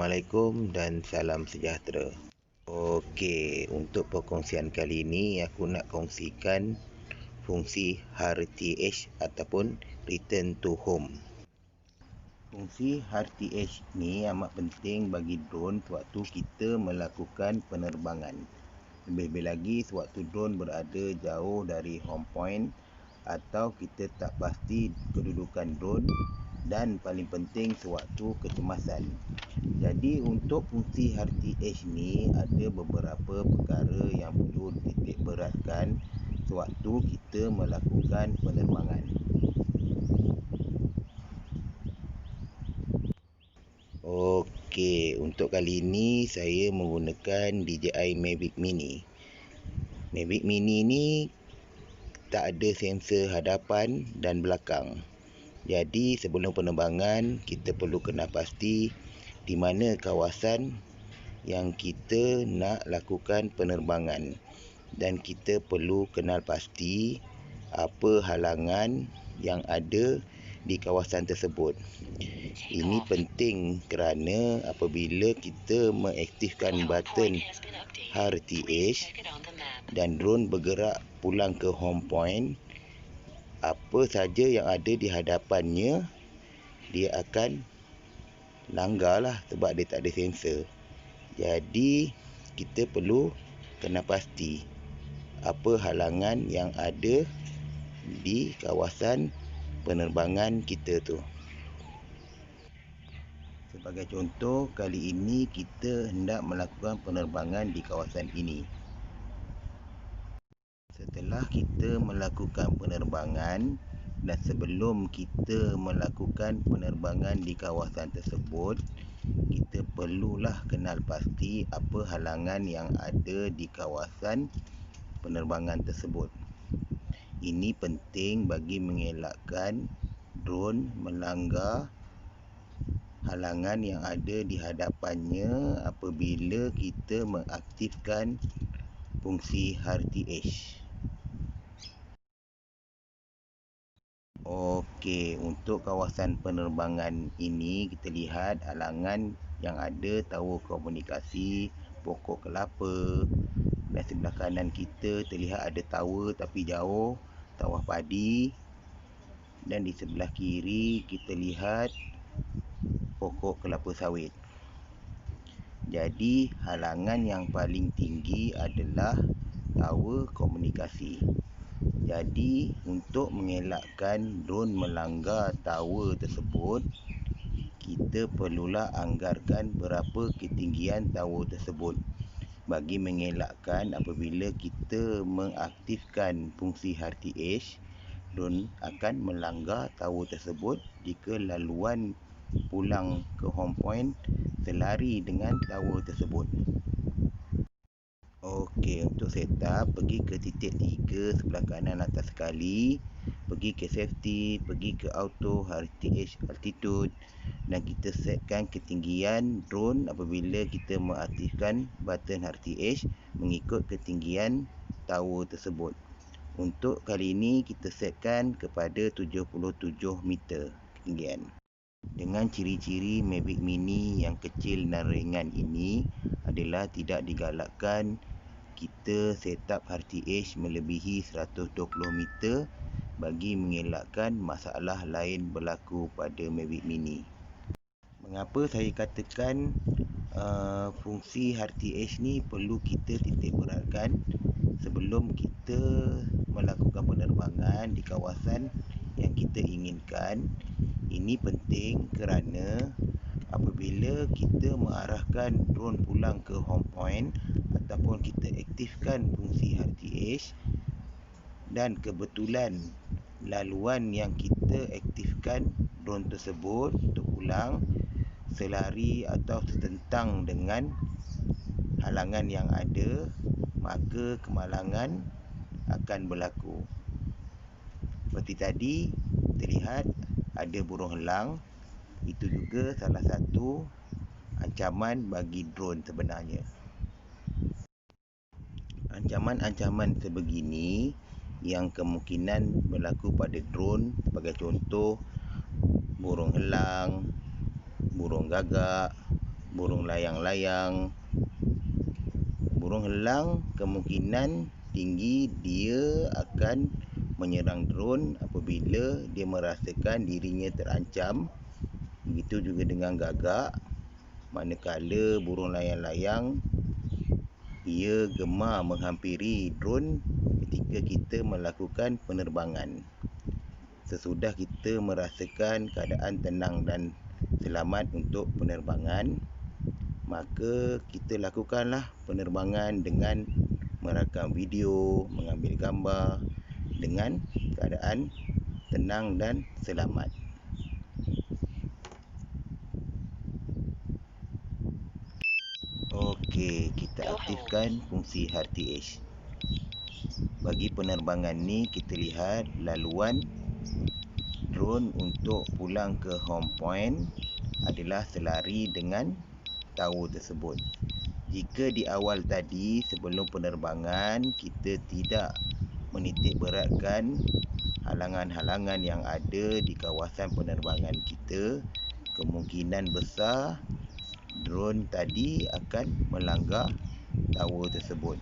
Assalamualaikum dan salam sejahtera. Okey, untuk perkongsian kali ini aku nak kongsikan fungsi RTH ataupun Return to Home. Fungsi RTH ni amat penting bagi drone sewaktu kita melakukan penerbangan. Lebih-lebih lagi sewaktu drone berada jauh dari home point atau kita tak pasti kedudukan drone, dan paling penting sewaktu kecemasan. Jadi untuk fungsi RTH ni ada beberapa perkara yang perlu dititik beratkan sewaktu kita melakukan penerbangan. Okey, untuk kali ini saya menggunakan DJI Mavic Mini. Mavic Mini ni tak ada sensor hadapan dan belakang. Jadi sebelum penerbangan kita perlu kenal pasti di mana kawasan yang kita nak lakukan penerbangan, dan kita perlu kenal pasti apa halangan yang ada di kawasan tersebut. Ini penting kerana apabila kita mengaktifkan button RTH dan drone bergerak pulang ke home point, apa saja yang ada di hadapannya dia akan langgar lah sebab dia tak ada sensor. Jadi kita perlu kena pasti apa halangan yang ada di kawasan penerbangan kita tu. Sebagai contoh, kali ini kita hendak melakukan penerbangan di kawasan ini. Setelah kita melakukan penerbangan dan sebelum kita melakukan penerbangan di kawasan tersebut, kita perlulah kenal pasti apa halangan yang ada di kawasan penerbangan tersebut. Ini penting bagi mengelakkan drone melanggar halangan yang ada di hadapannya apabila kita mengaktifkan fungsi RTH. Okey, untuk kawasan penerbangan ini kita lihat halangan yang ada tower komunikasi, pokok kelapa, dan sebelah kanan kita terlihat ada tower tapi jauh, tower padi, dan di sebelah kiri kita lihat pokok kelapa sawit. Jadi halangan yang paling tinggi adalah tower komunikasi. Jadi untuk mengelakkan drone melanggar tower tersebut, kita perlulah anggarkan berapa ketinggian tower tersebut bagi mengelakkan apabila kita mengaktifkan fungsi RTH, drone akan melanggar tower tersebut jika laluan pulang ke home point selari dengan tower tersebut. Okey, untuk setup, pergi ke titik 3 sebelah kanan atas sekali, pergi ke safety, pergi ke auto RTH altitude, dan kita setkan ketinggian drone apabila kita mengaktifkan button RTH mengikut ketinggian tower tersebut. Untuk kali ini kita setkan kepada 77 meter ketinggian. Dengan ciri-ciri Mavic Mini yang kecil dan ringan ini adalah tidak digalakkan kita setup RTH melebihi 120 meter bagi mengelakkan masalah lain berlaku pada Mavic Mini. Mengapa saya katakan fungsi RTH ni perlu kita titik beratkan sebelum kita melakukan penerbangan di kawasan yang kita inginkan? Ini penting kerana apabila kita mengarahkan drone pulang ke home point ataupun kita aktifkan fungsi RTH dan kebetulan laluan yang kita aktifkan drone tersebut untuk pulang selari atau setentang dengan halangan yang ada, maka kemalangan akan berlaku. Seperti tadi terlihat ada burung helang. Itu juga salah satu ancaman bagi drone sebenarnya. Ancaman-ancaman sebegini yang kemungkinan berlaku pada drone sebagai contoh burung helang, burung gagak, burung layang-layang. Burung helang kemungkinan tinggi dia akan menyerang drone apabila dia merasakan dirinya terancam. Begitu juga dengan gagak. Manakala burung layang-layang, ia gemar menghampiri drone ketika kita melakukan penerbangan. Sesudah kita merasakan keadaan tenang dan selamat untuk penerbangan, maka kita lakukanlah penerbangan dengan merakam video, mengambil gambar dengan keadaan tenang dan selamat. Okey, kita aktifkan fungsi RTH. Bagi penerbangan ni, kita lihat laluan drone untuk pulang ke home point adalah selari dengan tower tersebut. Jika di awal tadi sebelum penerbangan kita tidak menitik beratkan halangan-halangan yang ada di kawasan penerbangan kita, kemungkinan besar drone tadi akan melanggar tower tersebut.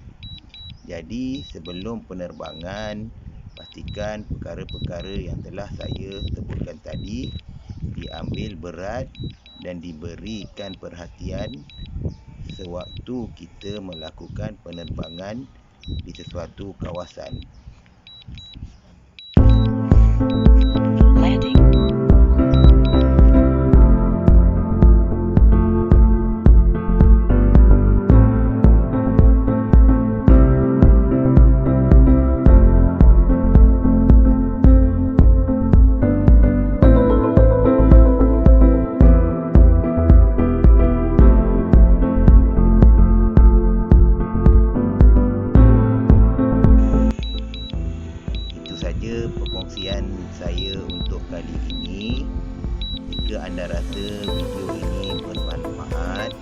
Jadi sebelum penerbangan, pastikan perkara-perkara yang telah saya sebutkan tadi diambil berat dan diberikan perhatian sewaktu kita melakukan penerbangan di sesuatu kawasan. Saja perkongsian saya untuk kali ini. Jika anda rasa video ini bermanfaat,